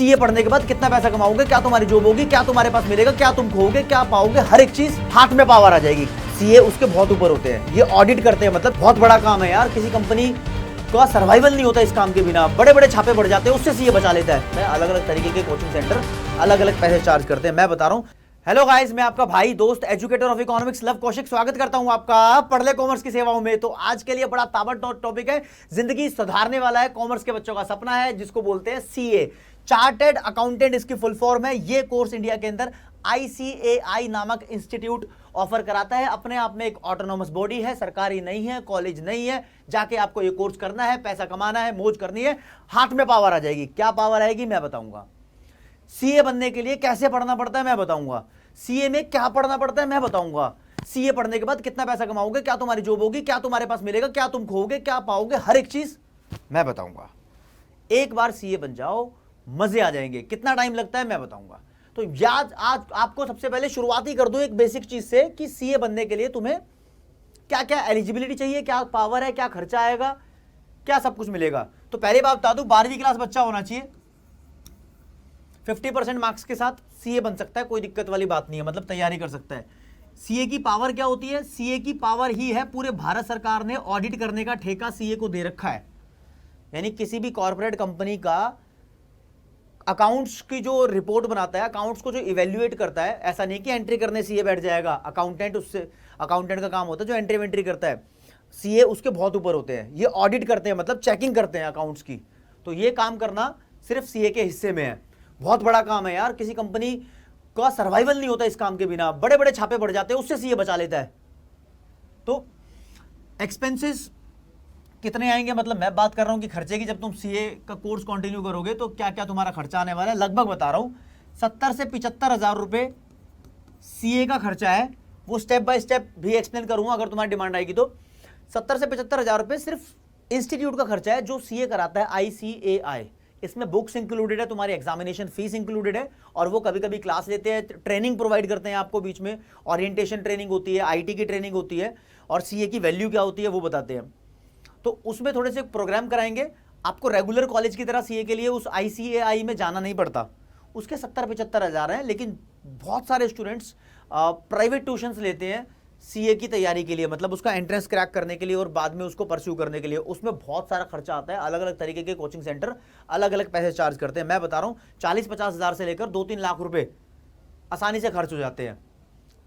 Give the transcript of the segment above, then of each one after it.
CA पढ़ने के बाद कितना पैसा कमाओगे, क्या तुम्हारी जॉब होगी, क्या तुम्हारे पास मिलेगा, क्या तुम खोओगे, क्या पाओगे, हर एक चीज हाथ में पावर आ जाएगी। सीए उसके बहुत ऊपर होते हैं, ये ऑडिट करते हैं, मतलब बहुत बड़ा काम है यार। किसी कंपनी का सर्वाइवल नहीं होता इस काम के बिना, बड़े बड़े छापे पड़ जाते हैं, उससे सीए बचा लेता है। मैं अलग अलग तरीके के कोचिंग सेंटर अलग अलग पैसे चार्ज करते हैं, मैं बता रहा हूँ। हेलो गाइस, मैं आपका भाई दोस्त educator of economics love Kaushik स्वागत करता हूं आपका पढ़ ले कॉमर्स की सेवाओं में। तो आज के लिए बड़ा ताबड़तोड़ टॉपिक है, जिंदगी सुधारने वाला है, कॉमर्स के बच्चों का सपना है, जिसको बोलते हैं सीए, चार्टेड अकाउंटेंट इसकी फुल फॉर्म है। ये कोर्स इंडिया के अंदर ICAI नामक इंस्टीट्यूट ऑफर कराता है। अपने आप में एक ऑटोनॉमस बॉडी है, सरकारी नहीं है, कॉलेज नहीं है। जाके आपको ये कोर्स करना है, पैसा कमाना है, मौज करनी है, हाथ में पावर आ जाएगी। क्या पावर आएगी मैं बताऊंगा। सीए बनने के लिए कैसे पढ़ना पड़ता है मैं बताऊंगा। सीए में क्या पढ़ना पड़ता है मैं बताऊंगा। सीए पढ़ने के बाद कितना पैसा कमाओगे, क्या तुम्हारी जॉब होगी, क्या तुम्हारे पास मिलेगा, क्या तुम खोओगे, क्या पाओगे, हर एक चीज मैं बताऊंगा। एक बार सीए बन जाओ, मजे आ जाएंगे। कितना टाइम लगता है मैं बताऊंगा। तो याद आज आपको सबसे पहले शुरुआत ही कर दूं एक बेसिक चीज से कि सीए बनने के लिए तुम्हें क्या क्या एलिजिबिलिटी चाहिए, क्या पावर है, क्या खर्चा आएगा, क्या सब कुछ मिलेगा। तो पहले बात बता दूं, 12वीं क्लास बच्चा होना चाहिए। 50% मार्क्स के साथ सीए बन सकता है, कोई दिक्कत वाली बात नहीं है, मतलब तैयारी कर सकता है। सीए की पावर क्या होती है? सीए की पावर ही है, पूरे भारत सरकार ने ऑडिट करने का ठेका सीए को दे रखा है। यानी किसी भी कॉर्पोरेट कंपनी का अकाउंट्स की जो रिपोर्ट बनाता है, अकाउंट्स को जो इवेल्युएट करता है, ऐसा नहीं कि एंट्री करने सीए बैठ जाएगा। अकाउंटेंट उससे अकाउंटेंट का काम होता है जो एंट्री वेंट्री करता है। सीए उसके बहुत ऊपर होते हैं, ये ऑडिट करते हैं, मतलब चेकिंग करते हैं अकाउंट्स की। तो ये काम करना सिर्फ सीए के हिस्से में है। बहुत बड़ा काम है यार, किसी कंपनी का सर्वाइवल नहीं होता इस काम के बिना, बड़े बड़े छापे पड़ जाते हैं, उससे सीए बचा लेता है। तो एक्सपेंसेस कितने आएंगे, मतलब मैं बात कर रहा हूं कि खर्चे की। जब तुम सीए का कोर्स कंटिन्यू करोगे तो क्या क्या तुम्हारा खर्चा आने वाला है, लगभग बता रहा हूं 70 से 75 हजार रुपए सीए का खर्चा है। वो स्टेप बाय स्टेप भी एक्सप्लेन करूंगा अगर तुम्हारी डिमांड आएगी तो। 70 से 75 हजार रुपए सिर्फ इंस्टीट्यूट का खर्चा है जो सीए कराता है ICAI। इसमें बुक्स इंक्लूडेड है, तुम्हारी एग्जामिनेशन फीस इंक्लूडेड है, और वो कभी कभी क्लास लेते हैं, ट्रेनिंग प्रोवाइड करते हैं आपको, बीच में ओरिएंटेशन ट्रेनिंग होती है, IT की ट्रेनिंग होती है, और सीए की वैल्यू क्या होती है वो बताते हैं। तो उसमें थोड़े से प्रोग्राम कराएंगे आपको। रेगुलर कॉलेज की तरह सीए के लिए उस ICAI में जाना नहीं पड़ता। उसके 70-75 हजार हैं, लेकिन बहुत सारे स्टूडेंट्स प्राइवेट ट्यूशंस लेते हैं सीए की तैयारी के लिए, मतलब उसका एंट्रेंस क्रैक करने के लिए और बाद में उसको परस्यू करने के लिए। उसमें बहुत सारा खर्चा आता है, अलग अलग तरीके के कोचिंग सेंटर अलग अलग पैसे चार्ज करते हैं। मैं बता रहा हूँ 40-50 हजार से लेकर 2-3 लाख रुपए आसानी से खर्च हो जाते हैं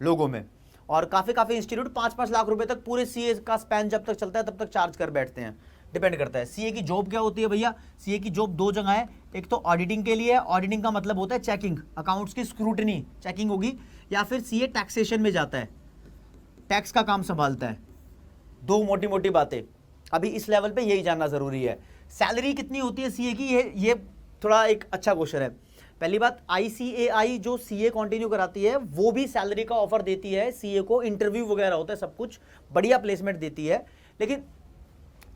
लोगों में, और काफ़ी इंस्टीट्यूट 5-5 लाख रुपए तक पूरे सीए का स्पैन जब तक चलता है तब तक चार्ज कर बैठते हैं। डिपेंड करता है। सीए की जॉब क्या होती है भैया? सीए की जॉब 2 जगह है। एक तो ऑडिटिंग के लिए है, ऑडिटिंग का मतलब होता है चेकिंग, अकाउंट्स की स्क्रूटनी चेकिंग होगी, या फिर सीए टैक्सेशन में जाता है, टैक्स का काम संभालता है। 2 मोटी मोटी बातें अभी इस लेवल पे यही जानना जरूरी है। सैलरी कितनी होती है सीए की, ये थोड़ा एक अच्छा क्वेश्चन है। पहली बात, ICAI जो सीए कंटिन्यू कराती है वो भी सैलरी का ऑफर देती है सीए को, इंटरव्यू वगैरह होता है, सब कुछ बढ़िया प्लेसमेंट देती है। लेकिन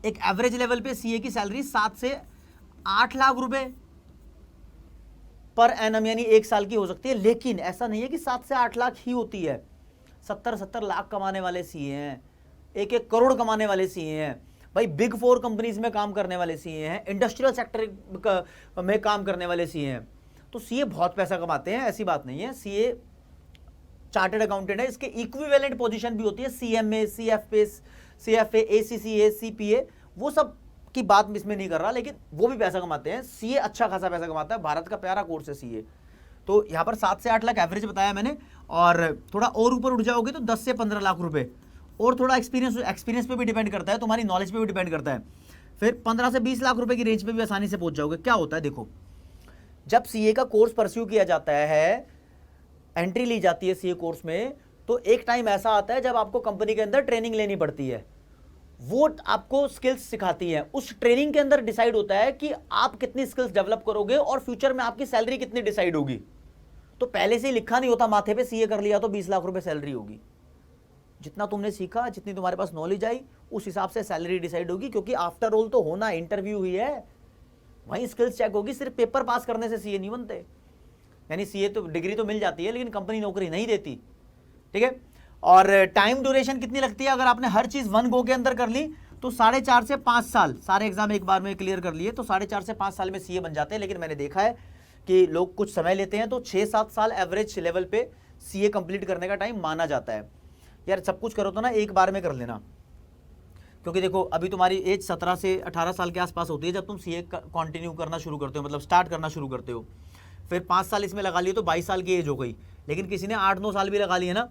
एक एवरेज लेवल पे सीए की सैलरी 7 से 8 लाख रुपए पर एनम यानी 1 साल की हो सकती है। लेकिन ऐसा नहीं है कि 7 से 8 लाख ही होती है। 70-70 लाख कमाने वाले सीए हैं, 1-1 करोड़ कमाने वाले सीए हैं भाई। बिग 4 कंपनीज में काम करने वाले सीए हैं, इंडस्ट्रियल सेक्टर में काम करने वाले सीए हैं। तो सीए बहुत पैसा कमाते हैं, ऐसी बात नहीं है। सीए चार्टर्ड अकाउंटेंट है, इसके इक्विवेलेंट पोजीशन भी होती है, CMA, CFA, ACCA, CPA, वो सब की बात इसमें नहीं कर रहा, लेकिन वो भी पैसा कमाते हैं। सीए अच्छा खासा पैसा कमाता है, भारत का प्यारा कोर्स है सीए। तो यहाँ पर 7 से 8 लाख एवरेज बताया मैंने, और थोड़ा और ऊपर उठ जाओगे तो 10 से 15 लाख रुपए, और थोड़ा एक्सपीरियंस पे भी डिपेंड करता है, तुम्हारी नॉलेज पे भी डिपेंड करता है। फिर 15 से 20 लाख रुपए की रेंज पे भी आसानी से पहुंच जाओगे। क्या होता है देखो, जब सीए का कोर्स परस्यू किया जाता है, एंट्री ली जाती है सीए कोर्स में, तो एक टाइम ऐसा आता है जब आपको कंपनी के अंदर ट्रेनिंग लेनी पड़ती है। वो आपको स्किल्स सिखाती है। उस ट्रेनिंग के अंदर डिसाइड होता है कि आप कितनी स्किल्स डेवलप करोगे और फ्यूचर में आपकी सैलरी कितनी डिसाइड होगी। तो पहले से ही लिखा नहीं होता माथे पे सीए कर लिया तो 20 लाख रुपए सैलरी होगी। जितना तुमने सीखा, जितनी तुम्हारे पास नॉलेज आई, उस हिसाब से सैलरी डिसाइड होगी, क्योंकि आफ्टर ऑल तो होना इंटरव्यू ही है, वहीं स्किल्स चेक होगी। सिर्फ पेपर पास करने से सीए नहीं बनते। यानी सीए तो डिग्री तो मिल जाती है, लेकिन कंपनी नौकरी नहीं देती, ठीक है। और टाइम ड्यूरेशन कितनी लगती है? अगर आपने हर चीज 1 गो के अंदर कर ली तो 4.5 से 5 साल, सारे एग्जाम एक बार में क्लियर कर लिए तो 4.5 से 5 साल में सीए बन जाते हैं। लेकिन मैंने देखा है कि लोग कुछ समय लेते हैं, तो 6-7 साल एवरेज लेवल पे सीए कंप्लीट करने का टाइम माना जाता है। यार सब कुछ करो तो ना एक बार में कर लेना, क्योंकि देखो अभी तुम्हारी एज 17 से 18 साल के आसपास होती है जब तुम सीए कंटिन्यू करना शुरू करते हो, मतलब स्टार्ट करना शुरू करते हो। फिर 5 साल इसमें लगा लिए तो 22 साल की एज हो गई। लेकिन किसी ने 8-9 साल भी लगा लिए ना,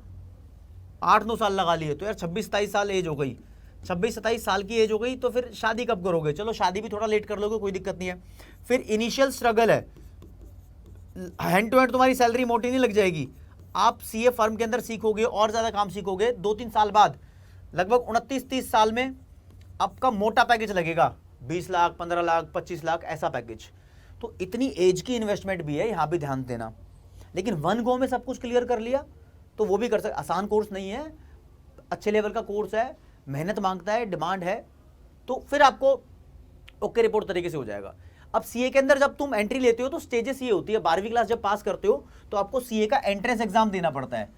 8-9 साल लगा लिए, तो यार 26-27 साल एज हो गई। 26-27 साल की एज हो गई तो फिर शादी कब करोगे? चलो शादी भी थोड़ा लेट कर लोगे, कोई दिक्कत नहीं है। फिर इनिशियल स्ट्रगल है, हैंड टू हैंड तुम्हारी सैलरी मोटी नहीं लग जाएगी। आप सीए फर्म के अंदर सीखोगे और ज़्यादा काम सीखोगे, 2-3 साल बाद लगभग 29-30 साल में आपका मोटा पैकेज लगेगा, 20 लाख, 15 लाख, 25 लाख ऐसा पैकेज। तो इतनी एज की इन्वेस्टमेंट भी है, यहाँ भी ध्यान देना। लेकिन वन गो में सब कुछ क्लियर कर लिया तो वो भी कर सकते। आसान कोर्स नहीं है, अच्छे लेवल का कोर्स है, मेहनत मांगता है, डिमांड है, तो फिर आपको ओके रिपोर्ट तरीके से हो जाएगा। अब सीए के अंदर जब तुम एंट्री लेते हो तो स्टेजेस ये होती है। 12वीं क्लास जब पास करते हो तो आपको सीए का एंट्रेंस एग्जाम देना पड़ता है।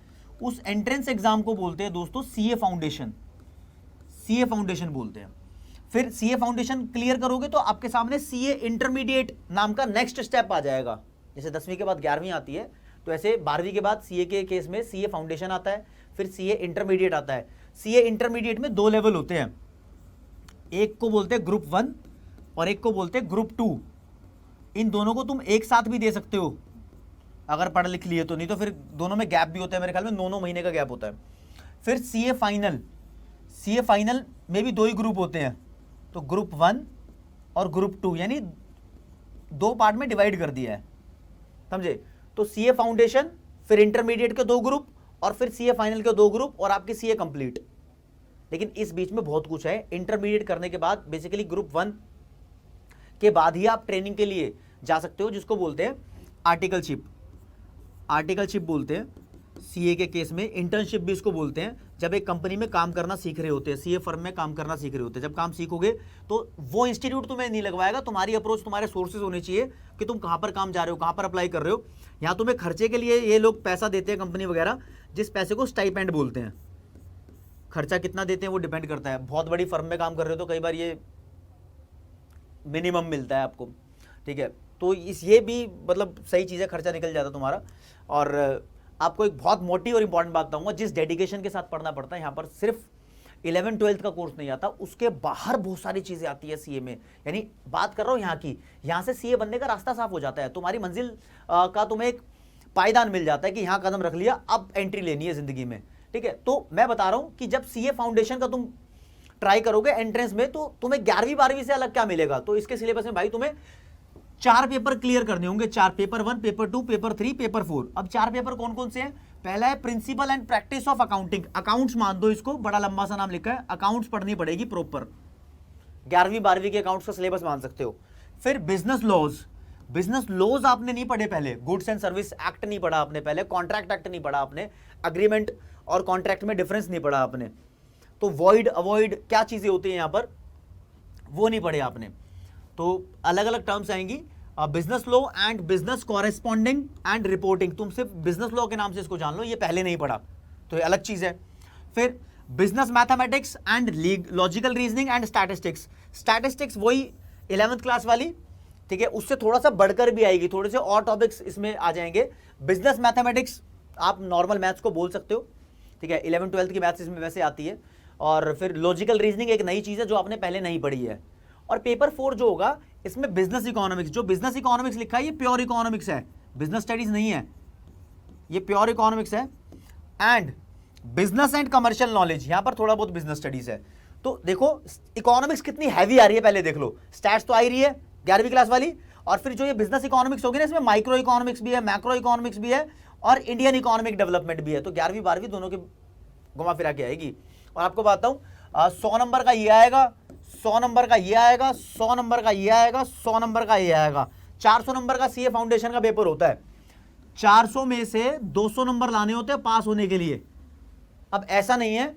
उस एंट्रेंस एग्जाम को बोलते हैं दोस्तों सीए फाउंडेशन, सीए फाउंडेशन बोलते हैं। फिर सीए फाउंडेशन क्लियर करोगे तो आपके सामने सीए इंटरमीडिएट नाम का नेक्स्ट स्टेप आ जाएगा। जैसे 10वीं के बाद 11वीं आती है, तो ऐसे 12वीं के बाद सीए के केस में सीए फाउंडेशन आता है, फिर सीए इंटरमीडिएट आता है। सीए इंटरमीडिएट में 2 लेवल होते हैं, एक को बोलते हैं ग्रुप 1 और एक को बोलते हैं ग्रुप 2। इन दोनों को तुम एक साथ भी दे सकते हो अगर पढ़ लिख लिए तो, नहीं तो फिर दोनों में गैप भी होता है, मेरे ख्याल में 9-9 महीने का गैप होता है। फिर सीए फाइनल, सीए फाइनल में भी 2 ही ग्रुप होते हैं, तो ग्रुप 1 और ग्रुप 2, यानी 2 पार्ट में डिवाइड कर दिया है, समझे? तो सीए फाउंडेशन, फिर इंटरमीडिएट के 2 ग्रुप और फिर सीए फाइनल के 2 ग्रुप और आपकी सीए कंप्लीट। लेकिन इस बीच में बहुत कुछ है। इंटरमीडिएट करने के बाद बेसिकली ग्रुप 1 के बाद ही आप ट्रेनिंग के लिए जा सकते हो, जिसको बोलते हैं आर्टिकलशिप। आर्टिकलशिप बोलते हैं सीए के केस में, इंटर्नशिप भी इसको बोलते हैं। जब एक कंपनी में काम करना सीख रहे होते हैं, सीए फर्म में काम करना सीख रहे होते हैं, जब काम सीखोगे तो वो इंस्टीट्यूट तुम्हें नहीं लगवाएगा, तुम्हारी अप्रोच, तुम्हारे सोर्सेज होने चाहिए कि तुम कहाँ पर काम जा रहे हो, कहाँ पर अप्लाई कर रहे हो। यहाँ तुम्हें खर्चे के लिए ये लोग पैसा देते हैं, कंपनी वगैरह, जिस पैसे को स्टाइपेंड बोलते हैं। खर्चा कितना देते हैं वो डिपेंड करता है। बहुत बड़ी फर्म में काम कर रहे हो तो कई बार ये मिनिमम मिलता है आपको, ठीक है? तो ये भी मतलब सही चीज़ है, खर्चा निकल जाता तुम्हारा। और आपको एक बहुत मोटी और इंपॉर्टेंट बात बताऊंगा, जिस डेडिकेशन के साथ पढ़ना पड़ता है, यहाँ पर सिर्फ 11-12 का कोर्स नहीं आता, उसके बाहर बहुत सारी चीज़ें आती है सीए में। यानी बात कर रहा हूँ यहाँ की, यहाँ से सीए बनने का रास्ता साफ हो जाता है, तुम्हारी मंजिल का तुम्हें एक पायदान मिल जाता है कि यहाँ कदम रख लिया, अब एंट्री लेनी है ज़िंदगी में, ठीक है? तो मैं बता रहा हूँ कि जब सीए फाउंडेशन का तुम ट्राई करोगे एंट्रेंस में, तो तुम्हें 11वीं-12वीं से अलग क्या मिलेगा? तो इसके सिलेबस में भाई तुम्हें 4 पेपर क्लियर करने होंगे, 4 पेपर 1, पेपर 2, पेपर 3, पेपर 4। अब 4 पेपर कौन कौन से हैं? पहला है principle and practice of accounting, accounts मान दो इसको, बड़ा लंबा सा नाम लिखा है, अकाउंट्स पढ़नी पड़ेगी प्रॉपर, 11वीं-12वीं के अकाउंट्स का सिलेबस मान सकते हो। फिर बिजनेस लॉज, बिजनेस लॉज आपने नहीं पढ़े पहले, गुड्स एंड सर्विस एक्ट नहीं पढ़ा आपने पहले, कॉन्ट्रैक्ट एक्ट नहीं पढ़ा आपने, अग्रीमेंट और कॉन्ट्रैक्ट में डिफरेंस नहीं पढ़ा आपने, तो वॉइड अवॉइड क्या चीजें होती हैं यहाँ पर वो नहीं पढ़े आपने। तो अलग अलग टर्म्स आएंगी, business law and business corresponding and reporting, तुम सिर्फ बिजनेस लॉ के नाम से इसको जान लो, ये पहले नहीं पढ़ा तो ये अलग चीज है। फिर business mathematics and logical reasoning and statistics, statistics वही 11th क्लास वाली, ठीक है? उससे थोड़ा सा बढ़कर भी आएगी, थोड़े से और टॉपिक्स इसमें आ जाएंगे। बिजनेस मैथमेटिक्स आप नॉर्मल मैथ्स को बोल सकते हो, ठीक है? 11th-12th की मैथ्स इसमें वैसे आती है। और फिर लॉजिकल रीजनिंग एक नई चीज़ है जो आपने पहले नहीं पढ़ी है। और पेपर 4 जो होगा इसमें बिजनेस इकोनॉमिक्स, जो बिजनेस इकोनॉमिक्स लिखा है ये प्योर इकोनॉमिक्स है, बिजनेस स्टडीज नहीं है, ये प्योर इकोनॉमिक्स है। And business and commercial knowledge, यहां पर थोड़ा बहुत बिजनेस स्टडीज है। तो देखो इकोनॉमिक्स कितनी हैवी आ रही है, पहले देख लो, स्टैट्स तो आ ही रही है 11वीं क्लास वाली, और फिर जो ये बिजनेस इकोनॉमिक्स होगी ना, इसमें माइक्रो इकोनॉमिक्स भी है, मैक्रो इकोनॉमिक्स भी है और इंडियन इकोनॉमिक डेवलपमेंट भी है। तो 11वीं-12वीं दोनों के घुमा फिरा के आएगी। और आपको बताता हूं 100 नंबर का ये आएगा, 100 नंबर का ये आएगा, 100 नंबर का ये आएगा, 100 नंबर का ये आएगा। 400 नंबर का सीए फाउंडेशन का पेपर होता है, 400 में से 200 नंबर लाने होते हैं पास होने के लिए। अब ऐसा नहीं है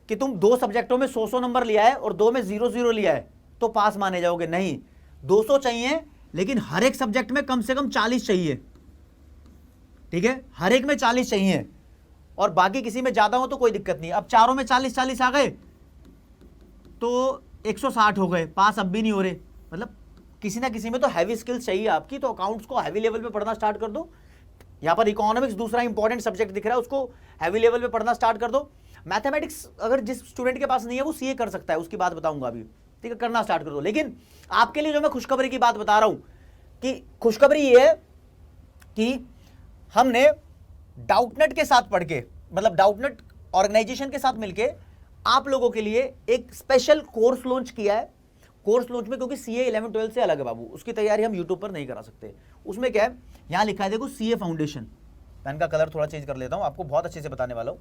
कि तुम 2 सब्जेक्टों में 100 नंबर लिया है और 2 में 0-0 लिया है तो पास माने जाओगे, नहीं, 200 चाहिए, लेकिन हर एक सब्जेक्ट में कम से कम 40 चाहिए, ठीक है? हर एक में 40 चाहिए, और बाकी किसी में ज्यादा हो तो कोई दिक्कत नहीं। अब चारों में 40-40 आ गए तो 160 हो गए, पास अब भी नहीं हो रहे, मतलब किसी ना किसी में तो हैवी स्किल्स चाहिए आपकी, तो अकाउंट्स को हैवी लेवल पे पढ़ना स्टार्ट कर दो। यहाँ पर इकोनॉमिक्स दूसरा इंपॉर्टेंट सब्जेक्ट दिख रहा है, उसको हैवी लेवल पे पढ़ना स्टार्ट कर दो। मैथमेटिक्स अगर जिस स्टूडेंट के पास नहीं है वो सीए कर सकता है, उसकी बात बताऊंगा अभी, ठीक है, करना स्टार्ट कर दो। लेकिन आपके लिए जो मैं खुशखबरी की बात बता रहा हूं कि खुशखबरी ये है कि हमने डाउटनेट के साथ पढ़ के, मतलब डाउटनेट ऑर्गेनाइजेशन के साथ मिलके आप लोगों के लिए एक स्पेशल कोर्स लॉन्च किया है। कोर्स लॉन्च में, क्योंकि सीए 11 12 से अलग है बाबू, उसकी तैयारी हम यूट्यूब पर नहीं करा सकते। उसमें क्या है, यहां लिखा है देखो सीए फाउंडेशन, पेन का कलर थोड़ा चेंज कर लेता हूं, आपको बहुत अच्छे से बताने वाला हूं।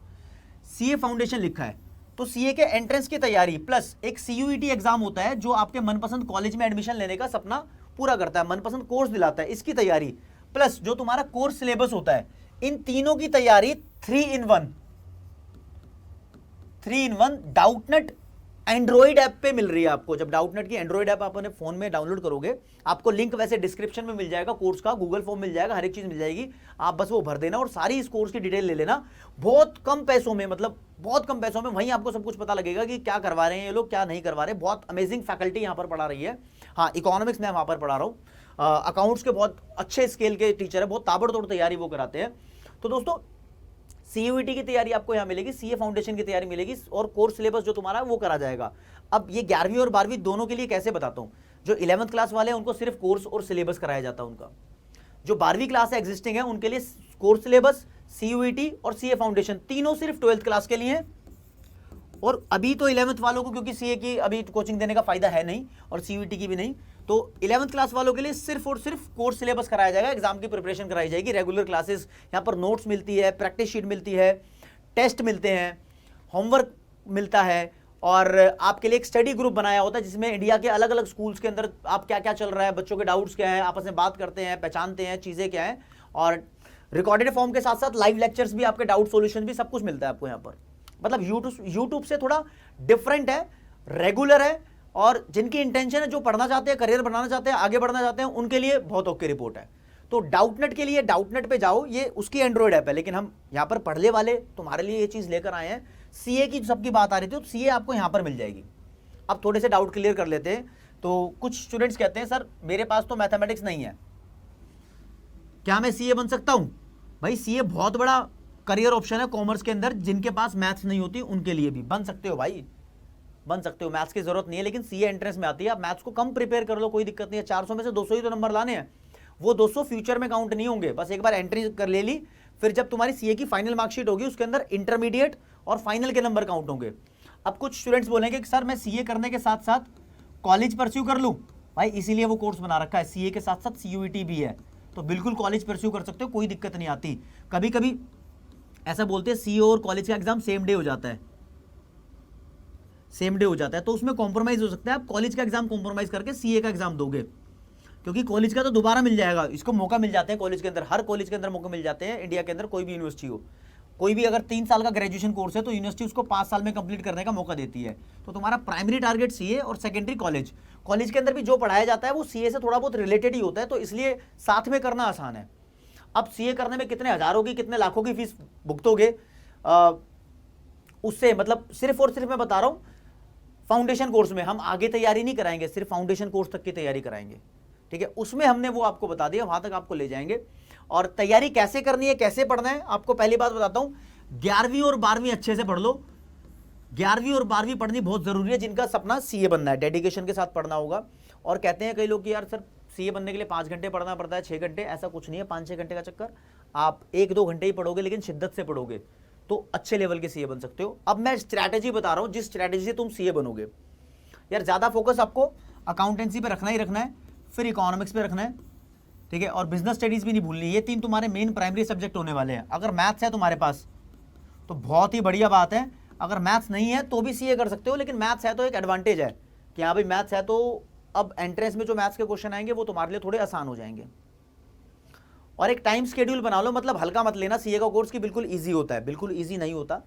सीए फाउंडेशन लिखा है, तो सीए के एंट्रेंस की तैयारी प्लस एक सीयूईटी एग्जाम होता है जो आपके मनपसंद कॉलेज में एडमिशन लेने का सपना पूरा करता है, मनपसंद कोर्स दिलाता है, इसकी तैयारी प्लस जो तुम्हारा कोर्स सिलेबस होता है, इन तीनों की तैयारी 3 in 1 डाउटनेट एंड्रॉइड ऐप पे मिल रही है आपको। जब डाउटनेट की एंड्रॉइड ऐप आप अपने फोन में डाउनलोड करोगे, आपको लिंक वैसे डिस्क्रिप्शन में मिल जाएगा, कोर्स का गूगल फॉर्म मिल जाएगा, हर एक चीज मिल जाएगी, आप बस वो भर देना और सारी इस कोर्स की डिटेल ले लेना। बहुत कम पैसों में, मतलब बहुत कम पैसों में वहीं आपको सब कुछ पता लगेगा कि क्या करवा रहे हैं ये लोग, क्या नहीं करवा रहे। बहुत अमेजिंग फैकल्टी यहाँ पर पढ़ा रही है। हाँ, इकोनॉमिक्स मैं वहाँ पर पढ़ा रहा हूँ, अकाउंट्स के बहुत अच्छे स्केल के टीचर है, बहुत ताबड़तोड़ तैयारी वो कराते हैं। तो दोस्तों सीयूईटी की तैयारी आपको यहाँ मिलेगी, सीए फाउंडेशन की तैयारी मिलेगी और कोर्स सिलेबस जो तुम्हारा है वो करा जाएगा। अब ये 11वीं और 12वीं दोनों के लिए कैसे बताता हूँ। जो 11th क्लास वाले हैं उनको सिर्फ कोर्स और सिलेबस कराया जाता है उनका। जो 12वीं क्लास है एग्जिस्टिंग है उनके लिए कोर्स सिलेबस, सीयूईटी और सीए फाउंडेशन तीनों सिर्फ 12th क्लास के लिए हैं। और अभी तो 11th वालों को, क्योंकि सीए की अभी कोचिंग देने का फायदा है नहीं और सीयूईटी की भी नहीं, तो 11th क्लास वालों के लिए सिर्फ और सिर्फ कोर्स सिलेबस कराया जाएगा, एग्जाम की प्रिपरेशन कराई जाएगी, रेगुलर क्लासेस, यहाँ पर नोट्स मिलती है, प्रैक्टिस शीट मिलती है, टेस्ट मिलते हैं, होमवर्क मिलता है और आपके लिए एक स्टडी ग्रुप बनाया होता है जिसमें इंडिया के अलग अलग स्कूल्स के अंदर आप क्या क्या चल रहा है, बच्चों के डाउट्स क्या हैं, आपस में बात करते हैं, पहचानते हैं चीज़ें क्या हैं, और रिकॉर्डेड फॉर्म के साथ साथ लाइव लेक्चर्स भी, आपके डाउट सॉल्यूशन भी, सब कुछ मिलता है आपको यहाँ पर। मतलब यूट्यूब से थोड़ा डिफरेंट है, रेगुलर है, और जिनकी इंटेंशन है, जो पढ़ना चाहते हैं, करियर बनाना चाहते हैं, आगे बढ़ना चाहते हैं, उनके लिए बहुत ओके रिपोर्ट है। तो डाउटनेट के लिए डाउटनेट पे जाओ, ये उसकी एंड्रॉइड ऐप है, लेकिन हम यहाँ पर पढ़ने वाले तुम्हारे लिए ये चीज़ लेकर आए हैं। सीए की सबकी बात आ रही थी, तो सीए आपको यहाँ पर मिल जाएगी। अब थोड़े से डाउट क्लियर कर लेते हैं। तो कुछ स्टूडेंट्स कहते हैं सर मेरे पास तो मैथमेटिक्स नहीं है, क्या मैं सीए बन सकता हूँ? भाई सीए बहुत बड़ा करियर ऑप्शन है कॉमर्स के अंदर, जिनके पास मैथ्स नहीं होती उनके लिए भी बन सकते हो भाई, बन सकते हो, मैथ्स की जरूरत नहीं है, लेकिन सीए एंट्रेंस में आती है। आप मैथ्स को कम प्रिपेयर कर लो, कोई दिक्कत नहीं है, 400 में से 200 ही तो नंबर लाने हैं, वो 200 फ्यूचर में काउंट नहीं होंगे, बस एक बार एंट्री कर ले ली, फिर जब तुम्हारी सीए की फाइनल मार्कशीट होगी उसके अंदर इंटरमीडिएट और फाइनल के नंबर काउंट होंगे। अब कुछ स्टूडेंट्स बोलेंगे कि सर मैं सीए करने के साथ साथ कॉलेज परस्यू कर लूँ, भाई इसीलिए वो कोर्स बना रखा है, सीए के साथ साथ सीयूईटी भी है, तो बिल्कुल कॉलेज परस्यू कर सकते हो, कोई दिक्कत नहीं आती। कभी कभी ऐसा बोलते हैं सीए और कॉलेज का एग्जाम सेम डे हो जाता है, सेम डे हो जाता है, तो उसमें कॉम्प्रोमाइज हो सकता है, आप कॉलेज का एग्जाम कॉम्प्रोमाइज करके सीए का एग्जाम दोगे, क्योंकि कॉलेज का तो दोबारा मिल जाएगा, इसको मौका मिल जाते हैं कॉलेज के अंदर, हर कॉलेज के अंदर मौके मिल जाते हैं, इंडिया के अंदर कोई भी यूनिवर्सिटी हो, कोई भी अगर 3 साल का ग्रेजुएशन कोर्स है तो यूनिवर्सिटी उसको 5 साल में कंप्लीट करने का मौका देती है। तो तुम्हारा प्राइमरी टारगेट सीए और सेकेंडरी कॉलेज, कॉलेज के अंदर भी जो पढ़ाया जाता है वो सीए से थोड़ा बहुत रिलेटेड ही होता है, तो इसलिए साथ में करना आसान है। अब सीए करने में कितने हजारों की, कितने लाखों की फीस भुगतोगे, उससे मतलब सिर्फ और सिर्फ मैं बता रहा हूँ, फाउंडेशन कोर्स में हम आगे तैयारी नहीं कराएंगे, सिर्फ फाउंडेशन कोर्स तक की तैयारी कराएंगे, ठीक है, उसमें हमने वो आपको बता दिया, वहां तक आपको ले जाएंगे। और तैयारी कैसे करनी है, कैसे पढ़ना है, आपको पहली बात बताता हूं, 11वीं और 12वीं अच्छे से पढ़ लो। 11वीं और 12वीं पढ़नी बहुत जरूरी है, जिनका सपना सीए बनना है, डेडिकेशन के साथ पढ़ना होगा। और कहते हैं कई लोग कि यार सर सीए बनने के लिए 5 घंटे पढ़ना पड़ता है, 6 घंटे, ऐसा कुछ नहीं है, 5-6 घंटे का चक्कर, आप 1-2 घंटे ही पढ़ोगे, लेकिन शिद्दत से पढ़ोगे तो अच्छे लेवल के सीए बन सकते हो। अब मैं स्ट्रैटेजी बता रहा हूं, जिस स्ट्रैटेजी से तुम सीए बनोगे, यार ज्यादा फोकस आपको अकाउंटेंसी पे रखना ही रखना है, फिर इकोनॉमिक्स पे रखना है, ठीक है, और बिजनेस स्टडीज भी नहीं भूलनी, ये 3 तुम्हारे मेन प्राइमरी सब्जेक्ट होने वाले हैं। अगर मैथ्स है तुम्हारे पास तो बहुत ही बढ़िया बात है, अगर मैथ्स नहीं है तो भी सीए कर सकते हो, लेकिन मैथ्स है तो एक एडवांटेज है कि हाँ भाई मैथ्स है, तो अब एंट्रेंस में जो मैथ्स के क्वेश्चन आएंगे वो तुम्हारे लिए थोड़े आसान हो जाएंगे। और एक टाइम शेड्यूल बना लो, मतलब हल्का मत लेना सीए का कोर्स, की बिल्कुल ईजी होता है, बिल्कुल ईजी नहीं होता।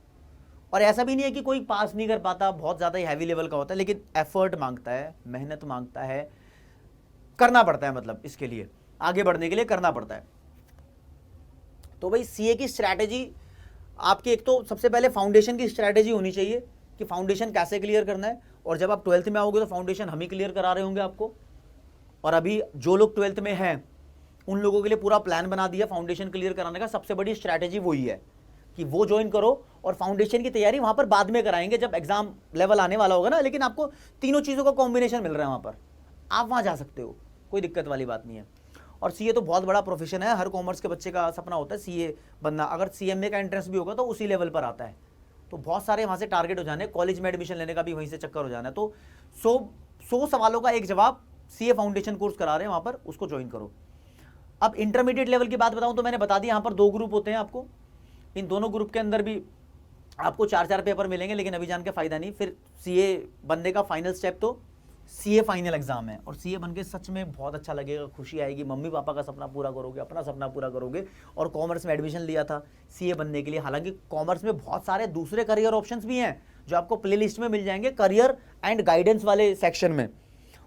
और ऐसा भी नहीं है कि कोई पास नहीं कर पाता, बहुत ज़्यादा ही हैवी लेवल का होता है, लेकिन एफर्ट मांगता है, मेहनत मांगता है, करना पड़ता है, मतलब इसके लिए आगे बढ़ने के लिए करना पड़ता है। तो भाई सीए की स्ट्रैटेजी आपकी, एक तो सबसे पहले फाउंडेशन की स्ट्रैटेजी होनी चाहिए कि फाउंडेशन कैसे क्लियर करना है, और जब आप 12th में आओगे तो फाउंडेशन हम ही क्लियर करा रहे होंगे आपको, और अभी जो लोग 12th में हैं उन लोगों के लिए पूरा प्लान बना दिया फाउंडेशन क्लियर कराने का। सबसे बड़ी स्ट्रैटेजी वही है कि वो ज्वाइन करो और फाउंडेशन की तैयारी वहां पर बाद में कराएंगे जब एग्जाम लेवल आने वाला होगा ना, लेकिन आपको तीनों चीज़ों का कॉम्बिनेशन मिल रहा है वहां पर, आप वहां जा सकते हो, कोई दिक्कत वाली बात नहीं है। और सीए तो बहुत बड़ा प्रोफेशन है, हर कॉमर्स के बच्चे का सपना होता है सीए बनना। अगर सीएमए का एंट्रेंस भी होगा तो उसी लेवल पर आता है, तो बहुत सारे वहाँ से टारगेट हो जाने, कॉलेज में एडमिशन लेने का भी वहीं से चक्कर हो जाना है। तो 100 सवालों का एक जवाब सीए फाउंडेशन कोर्स करा रहे हैं वहाँ पर, उसको ज्वाइन करो। अब इंटरमीडिएट लेवल की बात बताऊँ तो मैंने बता दिया, यहाँ पर 2 ग्रुप होते हैं आपको, इन दोनों ग्रुप के अंदर भी आपको 4-4 पेपर मिलेंगे, लेकिन अभी जान के फायदा नहीं। फिर सीए बनने का फाइनल स्टेप तो सीए फाइनल एग्जाम है, और सीए बन के सच में बहुत अच्छा लगेगा, खुशी आएगी, मम्मी पापा का सपना पूरा करोगे, अपना सपना पूरा करोगे। और कॉमर्स में एडमिशन लिया था सीए बनने के लिए, हालांकि कॉमर्स में बहुत सारे दूसरे करियर ऑप्शंस भी हैं जो आपको प्लेलिस्ट में मिल जाएंगे, करियर एंड गाइडेंस वाले सेक्शन में।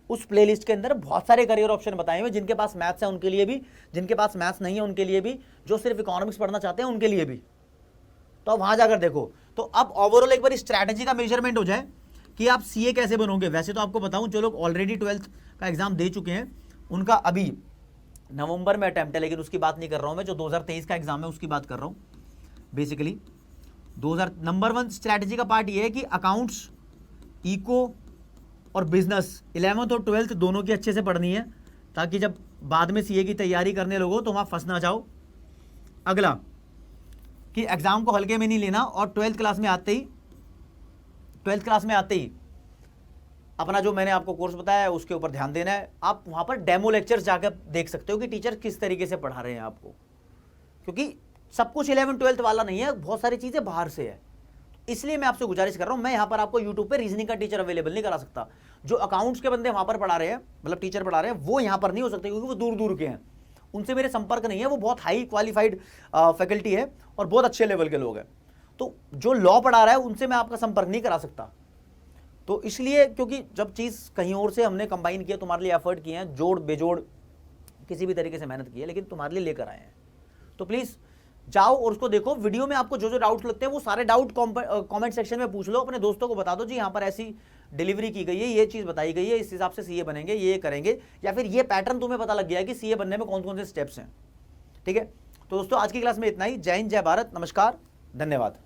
उस प्लेलिस्ट के अंदर बहुत सारे करियर ऑप्शन बताए हुए, जिनके पास मैथ्स है उनके लिए भी, जिनके पास मैथ्स नहीं है उनके लिए भी, जो सिर्फ इकोनॉमिक्स पढ़ना चाहते हैं उनके लिए भी। तो अब वहां जाकर देखो। तो अब ओवरऑल एक बार स्ट्रैटेजी का मेजरमेंट हो जाए कि आप सीए कैसे बनोगे। वैसे तो आपको बताऊं, जो लोग ऑलरेडी 12th का एग्जाम दे चुके हैं उनका अभी नवंबर में अटेम्प्ट है, लेकिन उसकी बात नहीं कर रहा हूं मैं, जो 2023 का एग्जाम है उसकी बात कर रहा हूं। बेसिकली नंबर 1 स्ट्रैटेजी का पार्ट ये है कि अकाउंट्स, इको और बिजनेस 11th और 12th दोनों की अच्छे से पढ़नी है, ताकि जब बाद में सीए की तैयारी करने लगो तो वहां फंस ना जाओ। अगला कि एग्जाम को हल्के में नहीं लेना, और 12th क्लास में आते ही अपना जो मैंने आपको कोर्स बताया है उसके ऊपर ध्यान देना है। आप वहां पर डेमो लेक्चर्स जाकर देख सकते हो कि टीचर किस तरीके से पढ़ा रहे हैं आपको, क्योंकि सब कुछ 11th-12th वाला नहीं है, बहुत सारी चीजें बाहर से है। इसलिए मैं आपसे गुजारिश कर रहा हूं, मैं यहां पर आपको यूट्यूब पे रीजनिंग का टीचर अवेलेबल नहीं करा सकता। जो अकाउंट्स के बंदे वहां पर पढ़ा रहे हैं, मतलब टीचर पढ़ा रहे हैं, वो यहां पर नहीं हो सकते, क्योंकि वो दूर दूर के हैं, उनसे मेरे संपर्क नहीं है, वो बहुत हाई क्वालिफाइड फैकल्टी है और बहुत अच्छे लेवल के लोग हैं। तो जो लॉ पढ़ा रहा है उनसे मैं आपका संपर्क नहीं करा सकता। तो इसलिए, क्योंकि जब चीज़ कहीं और से हमने कंबाइन किया, तुम्हारे लिए एफर्ट किए हैं, जोड़ बेजोड़ किसी भी तरीके से मेहनत की है, लेकिन तुम्हारे लिए लेकर आए हैं, तो प्लीज़ जाओ और उसको देखो। वीडियो में आपको जो जो डाउट्स लगते हैं वो सारे डाउट कमेंट सेक्शन में पूछ लो, अपने दोस्तों को बता दो जी यहाँ पर ऐसी डिलीवरी की गई है, ये चीज़ बताई गई है, इस हिसाब से सीए बनेंगे, ये करेंगे, या फिर ये पैटर्न तुम्हें पता लग गया है कि सीए बनने में कौन कौन से स्टेप्स हैं। ठीक है, तो दोस्तों आज की क्लास में इतना ही। जय हिंद, जय भारत, नमस्कार, धन्यवाद।